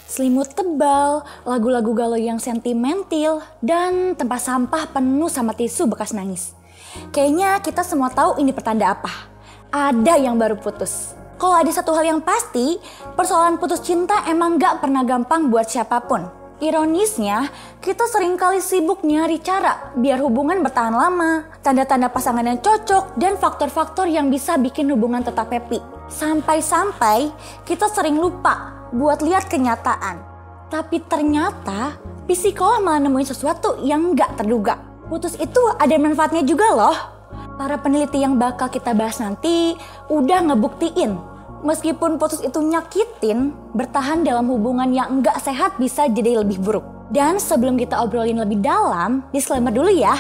Selimut tebal, lagu-lagu galau yang sentimental, dan tempat sampah penuh sama tisu bekas nangis. Kayaknya kita semua tahu ini pertanda apa. Ada yang baru putus. Kalau ada satu hal yang pasti, persoalan putus cinta emang gak pernah gampang buat siapapun. Ironisnya, kita seringkali sibuk nyari cara biar hubungan bertahan lama, tanda-tanda pasangan yang cocok, dan faktor-faktor yang bisa bikin hubungan tetap happy. Sampai-sampai kita sering lupa buat lihat kenyataan. Tapi ternyata psikolog malah nemuin sesuatu yang gak terduga. Putus itu ada manfaatnya juga loh. Para peneliti yang bakal kita bahas nanti udah ngebuktiin meskipun putus itu nyakitin, bertahan dalam hubungan yang gak sehat bisa jadi lebih buruk. Dan sebelum kita obrolin lebih dalam, disclaimer dulu ya.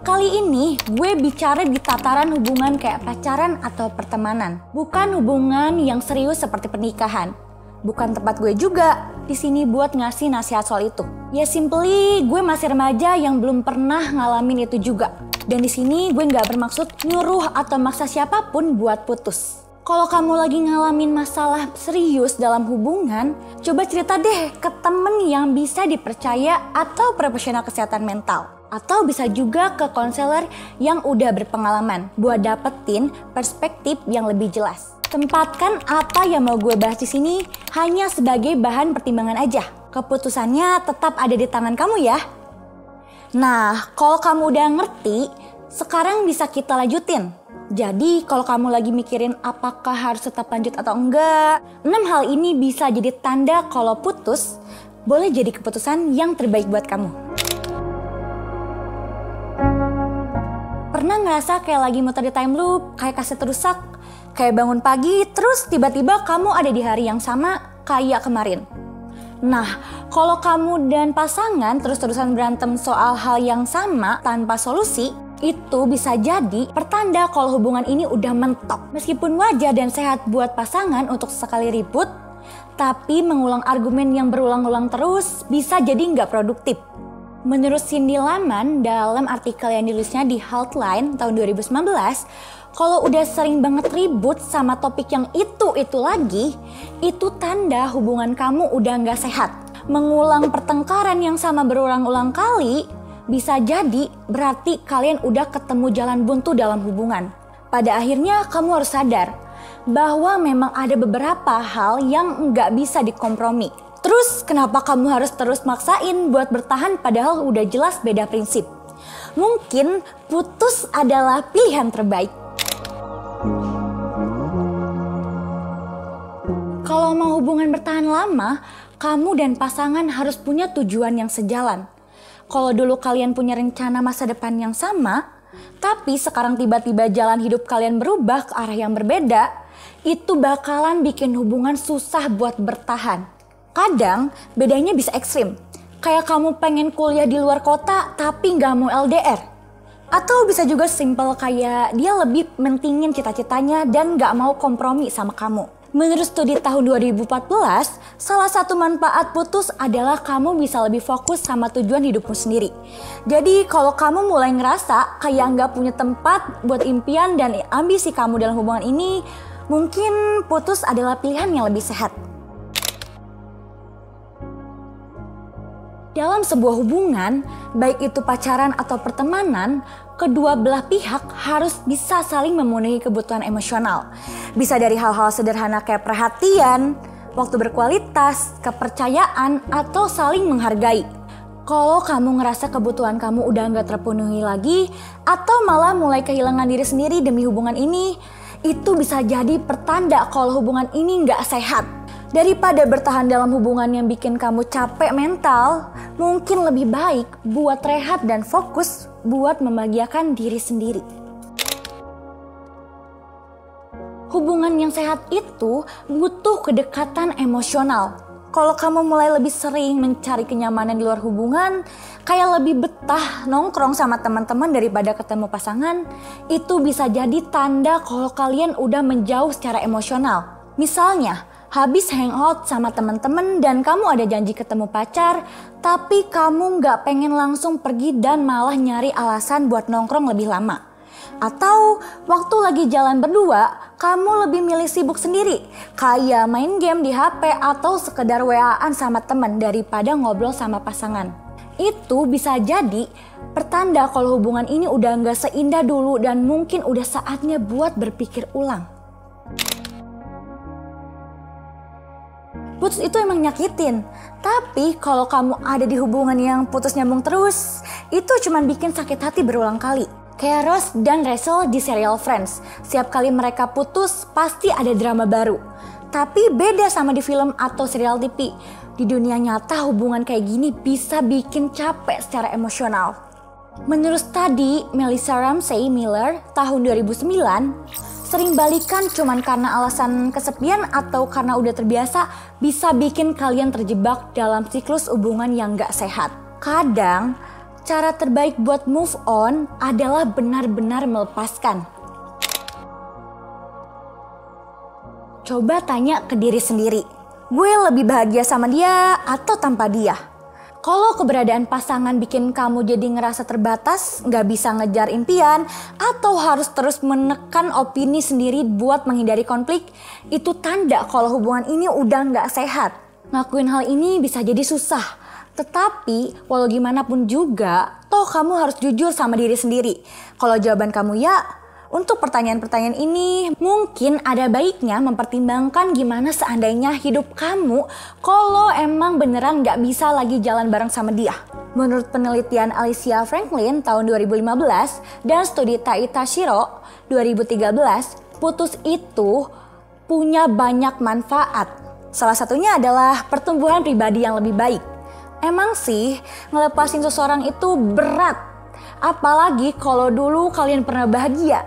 Kali ini gue bicara di tataran hubungan kayak pacaran atau pertemanan. Bukan hubungan yang serius seperti pernikahan. Bukan tempat gue juga di sini buat ngasih nasihat soal itu. Ya simply gue masih remaja yang belum pernah ngalamin itu juga. Dan di sini gue nggak bermaksud nyuruh atau maksa siapapun buat putus. Kalau kamu lagi ngalamin masalah serius dalam hubungan, coba cerita deh ke temen yang bisa dipercaya atau profesional kesehatan mental. Atau bisa juga ke konselor yang udah berpengalaman buat dapetin perspektif yang lebih jelas. Tempatkan apa yang mau gue bahas di sini hanya sebagai bahan pertimbangan aja. Keputusannya tetap ada di tangan kamu ya. Nah, kalau kamu udah ngerti, sekarang bisa kita lanjutin. Jadi kalau kamu lagi mikirin apakah harus tetap lanjut atau enggak, 6 hal ini bisa jadi tanda kalau putus boleh jadi keputusan yang terbaik buat kamu. Pernah ngerasa kayak lagi muter di time loop, kayak kaset rusak, kayak bangun pagi terus tiba-tiba kamu ada di hari yang sama kayak kemarin? Nah, kalau kamu dan pasangan terus-terusan berantem soal hal yang sama tanpa solusi, itu bisa jadi pertanda kalau hubungan ini udah mentok. Meskipun wajar dan sehat buat pasangan untuk sekali ribut, tapi mengulang argumen yang berulang-ulang terus bisa jadi nggak produktif. Menurut Cindy Laman dalam artikel yang ditulisnya di Healthline tahun 2019, kalau udah sering banget ribut sama topik yang itu lagi, itu tanda hubungan kamu udah nggak sehat. Mengulang pertengkaran yang sama berulang-ulang kali, bisa jadi berarti kalian udah ketemu jalan buntu dalam hubungan. Pada akhirnya kamu harus sadar bahwa memang ada beberapa hal yang nggak bisa dikompromi. Terus kenapa kamu harus terus maksain buat bertahan padahal udah jelas beda prinsip? Mungkin putus adalah pilihan terbaik. Kalau mau hubungan bertahan lama, kamu dan pasangan harus punya tujuan yang sejalan. Kalau dulu kalian punya rencana masa depan yang sama, tapi sekarang tiba-tiba jalan hidup kalian berubah ke arah yang berbeda, itu bakalan bikin hubungan susah buat bertahan. Kadang bedanya bisa ekstrim, kayak kamu pengen kuliah di luar kota tapi gak mau LDR. Atau bisa juga simple kayak dia lebih mentingin cita-citanya dan gak mau kompromi sama kamu. Menurut studi tahun 2014, salah satu manfaat putus adalah kamu bisa lebih fokus sama tujuan hidupmu sendiri. Jadi kalau kamu mulai ngerasa kayak nggak punya tempat buat impian dan ambisi kamu dalam hubungan ini, mungkin putus adalah pilihan yang lebih sehat. Dalam sebuah hubungan, baik itu pacaran atau pertemanan, kedua belah pihak harus bisa saling memenuhi kebutuhan emosional. Bisa dari hal-hal sederhana kayak perhatian, waktu berkualitas, kepercayaan, atau saling menghargai. Kalau kamu ngerasa kebutuhan kamu udah gak terpenuhi lagi, atau malah mulai kehilangan diri sendiri demi hubungan ini, itu bisa jadi pertanda kalau hubungan ini gak sehat. Daripada bertahan dalam hubungan yang bikin kamu capek mental, mungkin lebih baik buat rehat dan fokus buat membahagiakan diri sendiri. Hubungan yang sehat itu butuh kedekatan emosional. Kalau kamu mulai lebih sering mencari kenyamanan di luar hubungan, kayak lebih betah nongkrong sama teman-teman daripada ketemu pasangan, itu bisa jadi tanda kalau kalian udah menjauh secara emosional. Misalnya, habis hangout sama teman-teman dan kamu ada janji ketemu pacar, tapi kamu nggak pengen langsung pergi dan malah nyari alasan buat nongkrong lebih lama. Atau waktu lagi jalan berdua, kamu lebih milih sibuk sendiri, kayak main game di HP atau sekedar WA-an sama temen daripada ngobrol sama pasangan. Itu bisa jadi pertanda kalau hubungan ini udah gak seindah dulu dan mungkin udah saatnya buat berpikir ulang. Putus itu emang nyakitin, tapi kalau kamu ada di hubungan yang putus nyambung terus, itu cuma bikin sakit hati berulang kali. Kayak Ross dan Rachel di serial Friends, setiap kali mereka putus pasti ada drama baru. Tapi beda sama di film atau serial TV, di dunia nyata hubungan kayak gini bisa bikin capek secara emosional. Menurut studi Melissa Ramsey Miller tahun 2009, sering balikan cuman karena alasan kesepian atau karena udah terbiasa bisa bikin kalian terjebak dalam siklus hubungan yang gak sehat. Kadang, cara terbaik buat move on adalah benar-benar melepaskan. Coba tanya ke diri sendiri, gue lebih bahagia sama dia atau tanpa dia? Kalau keberadaan pasangan bikin kamu jadi ngerasa terbatas, gak bisa ngejar impian, atau harus terus menekan opini sendiri buat menghindari konflik, itu tanda kalau hubungan ini udah gak sehat. Ngakuin hal ini bisa jadi susah, tetapi walau gimana pun juga, toh kamu harus jujur sama diri sendiri. Kalau jawaban kamu ya, untuk pertanyaan-pertanyaan ini mungkin ada baiknya mempertimbangkan gimana seandainya hidup kamu kalau emang beneran gak bisa lagi jalan bareng sama dia. Menurut penelitian Alicia Franklin tahun 2015 dan studi Tai Tashiro 2013, putus itu punya banyak manfaat. Salah satunya adalah pertumbuhan pribadi yang lebih baik. Emang sih ngelepasin seseorang itu berat, apalagi kalau dulu kalian pernah bahagia.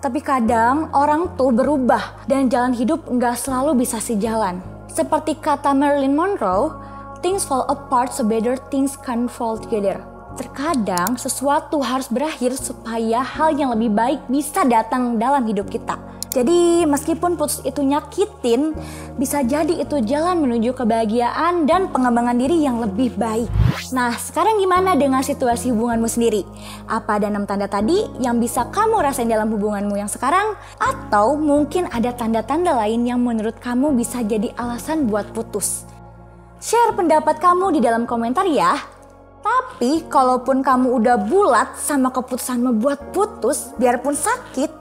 Tapi kadang orang tuh berubah dan jalan hidup nggak selalu bisa sejalan. Seperti kata Marilyn Monroe, things fall apart so better things can fall together. Terkadang sesuatu harus berakhir supaya hal yang lebih baik bisa datang dalam hidup kita. Jadi meskipun putus itu nyakitin, bisa jadi itu jalan menuju kebahagiaan dan pengembangan diri yang lebih baik. Nah, sekarang gimana dengan situasi hubunganmu sendiri? Apa ada 6 tanda tadi yang bisa kamu rasain dalam hubunganmu yang sekarang? Atau mungkin ada tanda-tanda lain yang menurut kamu bisa jadi alasan buat putus? Share pendapat kamu di dalam komentar ya. Tapi kalaupun kamu udah bulat sama keputusanmu buat putus, biarpun sakit,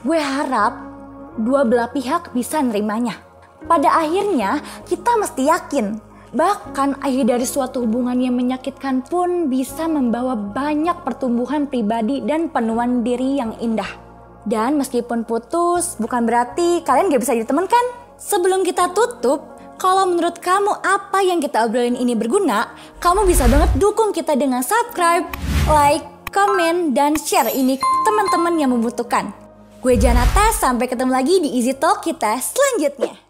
gue harap dua belah pihak bisa nerimanya. Pada akhirnya kita mesti yakin, bahkan akhir dari suatu hubungan yang menyakitkan pun bisa membawa banyak pertumbuhan pribadi dan penuhan diri yang indah. Dan meskipun putus, bukan berarti kalian gak bisa jadi teman kan? Sebelum kita tutup, kalau menurut kamu apa yang kita obrolin ini berguna, kamu bisa banget dukung kita dengan subscribe, like, komen, dan share ini ke teman-teman yang membutuhkan. Gue Janata, sampai ketemu lagi di Easy Talk kita selanjutnya.